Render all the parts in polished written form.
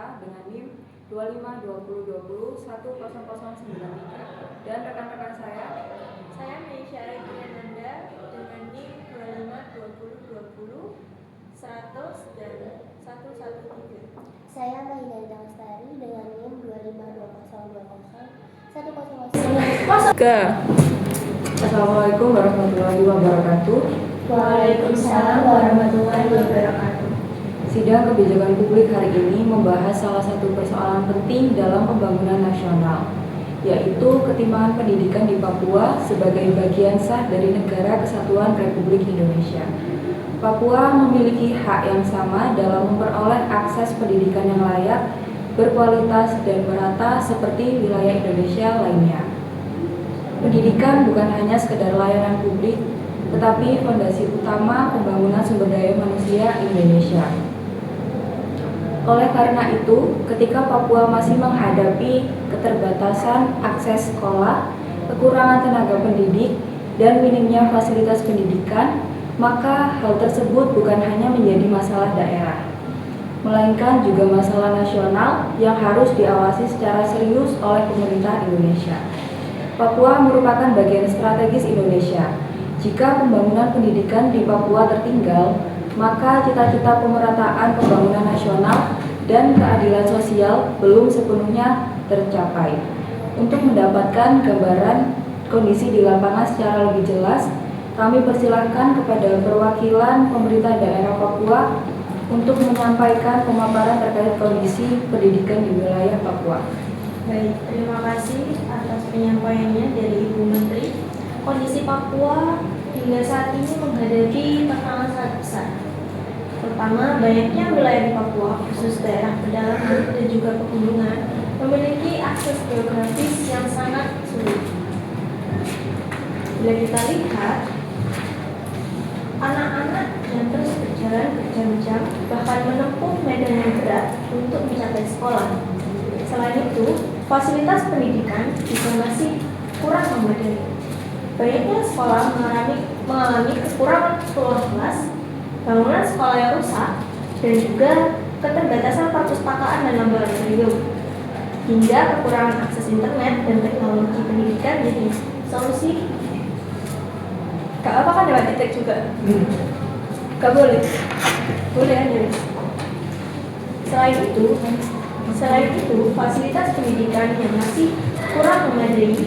Indonesia dengan NIM 2520201093 dan rekan-rekan saya Meisha Regina dengan NIM 252020 100 dan 113. Saya Maida Lestari dengan NIM 2520201010. Assalamualaikum warahmatullahi wabarakatuh. Waalaikumsalam warahmatullahi wabarakatuh. Sidang kebijakan publik hari ini membahas salah satu persoalan penting dalam pembangunan nasional, yaitu ketimpangan pendidikan di Papua sebagai bagian sah dari Negara Kesatuan Republik Indonesia. Papua memiliki hak yang sama dalam memperoleh akses pendidikan yang layak, berkualitas, dan merata seperti wilayah Indonesia lainnya. Pendidikan bukan hanya sekedar layanan publik, tetapi fondasi utama pembangunan sumber daya manusia Indonesia. Oleh karena itu, ketika Papua masih menghadapi keterbatasan akses sekolah, kekurangan tenaga pendidik, dan minimnya fasilitas pendidikan, maka hal tersebut bukan hanya menjadi masalah daerah, melainkan juga masalah nasional yang harus diawasi secara serius oleh pemerintah Indonesia. Papua merupakan bagian strategis Indonesia. Jika pembangunan pendidikan di Papua tertinggal, maka cita-cita pemerataan pembangunan nasional dan keadilan sosial belum sepenuhnya tercapai. Untuk mendapatkan gambaran kondisi di lapangan secara lebih jelas, kami persilahkan kepada perwakilan pemerintah daerah Papua untuk menyampaikan pemaparan terkait kondisi pendidikan di wilayah Papua. Baik, terima kasih atas penyampaiannya dari Ibu Menteri. Kondisi Papua hingga saat ini menghadapi tantangan sangat besar. Pertama, banyaknya wilayah di Papua, khusus daerah pedalaman dan juga pegunungan, memiliki akses geografis yang sangat sulit. Bila kita lihat, anak-anak yang terus berjalan berjam-jam, bahkan menempuh medan yang berat untuk mencapai sekolah. Selain itu, fasilitas pendidikan juga masih kurang memadai. Banyaknya sekolah mengalami kekurangan sekolah kelas, bangunan sekolah yang rusak, dan juga keterbatasan perpustakaan dan laboratorium, hingga kekurangan akses internet dan teknologi pendidikan jadi solusi. Gak apa kan dapat titik juga? Gak boleh? Boleh aja. Selain itu, fasilitas pendidikan yang masih kurang memadai.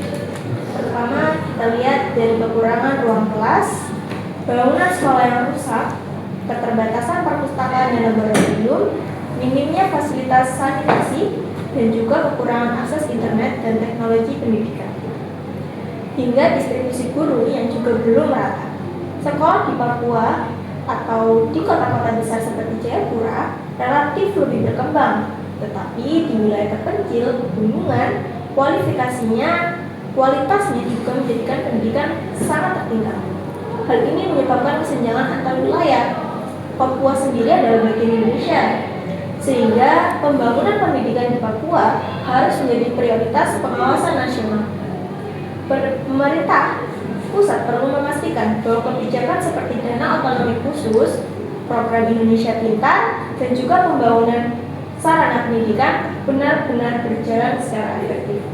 Pertama, kita lihat dari kekurangan ruang kelas, bangunan sekolah yang rusak, keterbatasan perpustakaan dan laboratorium, minimnya fasilitas sanitasi, dan juga kekurangan akses internet dan teknologi pendidikan. Hingga distribusi guru yang juga belum merata. Sekolah di Papua atau di kota-kota besar seperti Jayapura relatif lebih berkembang, tetapi di wilayah terpencil, pegunungan, kualitasnya juga menjadikan pendidikan sangat tertinggal. Hal ini menyebabkan kesenjangan antar wilayah. Papua sendiri adalah bagian Indonesia, sehingga pembangunan pendidikan di Papua harus menjadi prioritas pengawasan nasional. Pemerintah pusat perlu memastikan bahwa kebijakan seperti dana otonomi khusus, program Indonesia Pintar, dan juga pembangunan sarana pendidikan benar-benar berjalan secara efektif.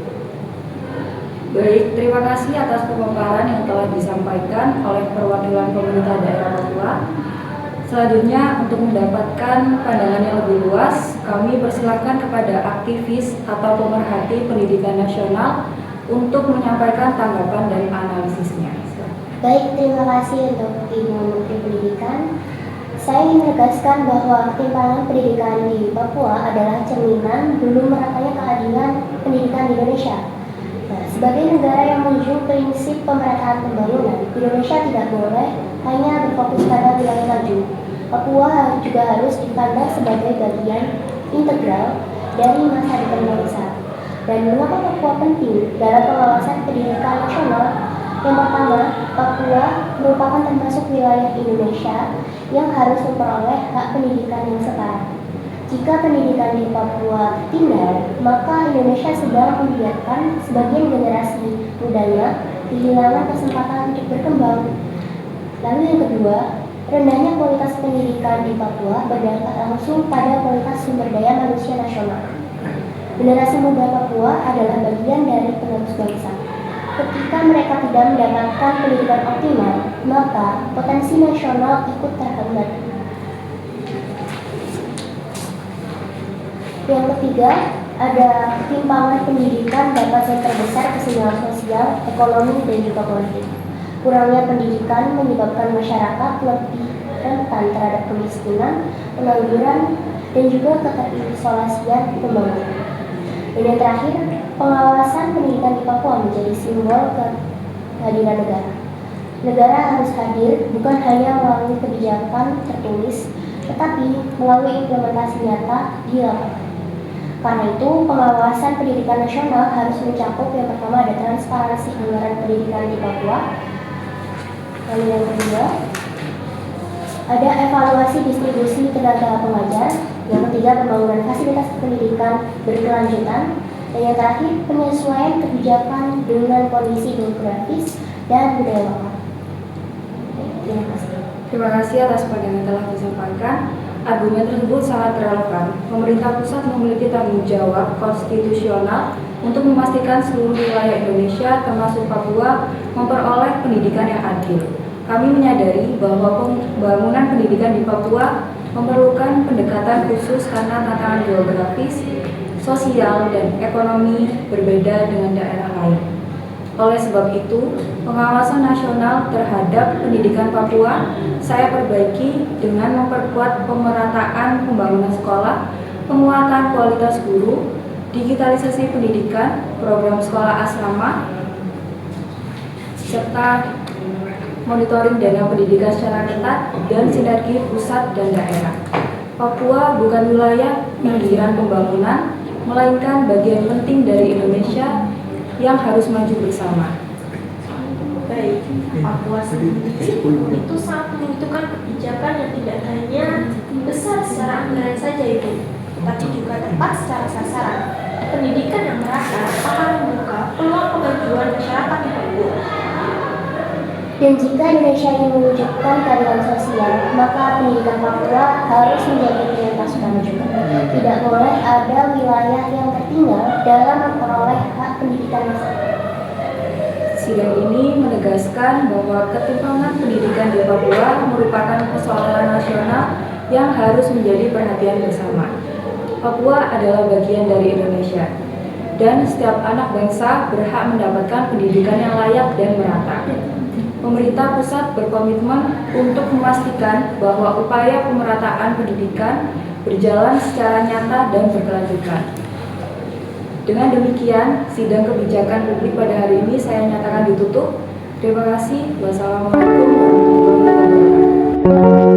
Baik, terima kasih atas pemaparan yang telah disampaikan oleh perwakilan pemerintah daerah Papua. Selanjutnya, untuk mendapatkan pandangan yang lebih luas, kami persilakan kepada aktivis atau pemerhati pendidikan nasional untuk menyampaikan tanggapan dan analisisnya. Baik, terima kasih untuk Ibu Menteri Pendidikan. Saya ingin menegaskan bahwa ketimpangan pendidikan di Papua adalah cerminan belum meratanya keadilan pendidikan di Indonesia. Sebagai negara yang menunjukkan prinsip pemerataan pembangunan, Indonesia tidak boleh hanya berfokus pada wilayah maju. Papua juga harus dipandang sebagai bagian integral dari masa depan bangsa. Dan mengapa Papua penting dalam pengawasan pendidikan nasional? Yang pertama, Papua merupakan termasuk wilayah Indonesia yang harus memperoleh hak pendidikan yang setara. Jika pendidikan di Papua tertinggal, maka Indonesia sedang membiarkan sebagian generasi mudanya kehilangan kesempatan untuk berkembang. Lalu yang kedua, Rendahnya kualitas pendidikan di Papua berdampak langsung pada kualitas sumber daya manusia nasional. Generasi muda Papua adalah bagian dari penerus bangsa. Ketika mereka tidak mendapatkan pendidikan optimal, maka potensi nasional ikut terhambat. Yang ketiga, ada ketimpangan pendidikan dapat yang terbesar kesenjangan sosial, ekonomi, dan juga politik. Kurangnya pendidikan menyebabkan masyarakat lebih rentan terhadap kemiskinan, pengangguran, dan juga keterisolasian pembangunan. Dan yang terakhir, pengawasan pendidikan di Papua menjadi simbol kehadiran negara. Negara harus hadir bukan hanya melalui kebijakan tertulis, tetapi melalui implementasi nyata di lapangan. Karena itu, pengawasan pendidikan nasional harus mencakup yang pertama ada transparansi anggaran pendidikan di Papua. Lalu yang kedua, ada evaluasi distribusi tenaga pengajar. Yang ketiga, pembangunan fasilitas pendidikan berkelanjutan. Dan yang terakhir, penyesuaian kebijakan dengan kondisi geografis dan budaya lokal. Terima kasih. Terima kasih atas pandangan yang telah disampaikan. Argumen tersebut sangat relevan. Pemerintah pusat memiliki tanggung jawab konstitusional untuk memastikan seluruh wilayah Indonesia, termasuk Papua, memperoleh pendidikan yang adil. Kami menyadari bahwa pembangunan pendidikan di Papua memerlukan pendekatan khusus karena tantangan geografis, sosial, dan ekonomi berbeda dengan daerah lain. Oleh sebab itu, pengawasan nasional terhadap pendidikan Papua saya perbaiki dengan memperkuat pemerataan pembangunan sekolah, penguatan kualitas guru, digitalisasi pendidikan, program sekolah asrama, serta monitoring dana pendidikan secara ketat dan sinergi pusat dan daerah. Papua bukan wilayah pinggiran pembangunan, melainkan bagian penting dari Indonesia yang harus maju bersama. Baik, Papua sendiri itu sangat membutuhkan kebijakan yang tidak hanya besar secara anggaran saja itu, tetapi juga tepat secara sasaran. Pendidikan yang merata akan membuka peluang kemajuan masyarakat di Papua. Dan jika Indonesia ingin mewujudkan keadilan sosial, maka pendidikan Papua harus menjadi prioritas utama juga. Tidak boleh ada wilayah yang tertinggal dalam memperoleh hak pendidikan yang sama. Sidang ini menegaskan bahwa ketimpangan pendidikan di Papua merupakan persoalan nasional yang harus menjadi perhatian bersama. Papua adalah bagian dari Indonesia, dan setiap anak bangsa berhak mendapatkan pendidikan yang layak dan merata. Pemerintah pusat berkomitmen untuk memastikan bahwa upaya pemerataan pendidikan berjalan secara nyata dan berkelanjutan. Dengan demikian, sidang kebijakan publik pada hari ini saya nyatakan ditutup. Terima kasih. Wassalamualaikum warahmatullahi wabarakatuh.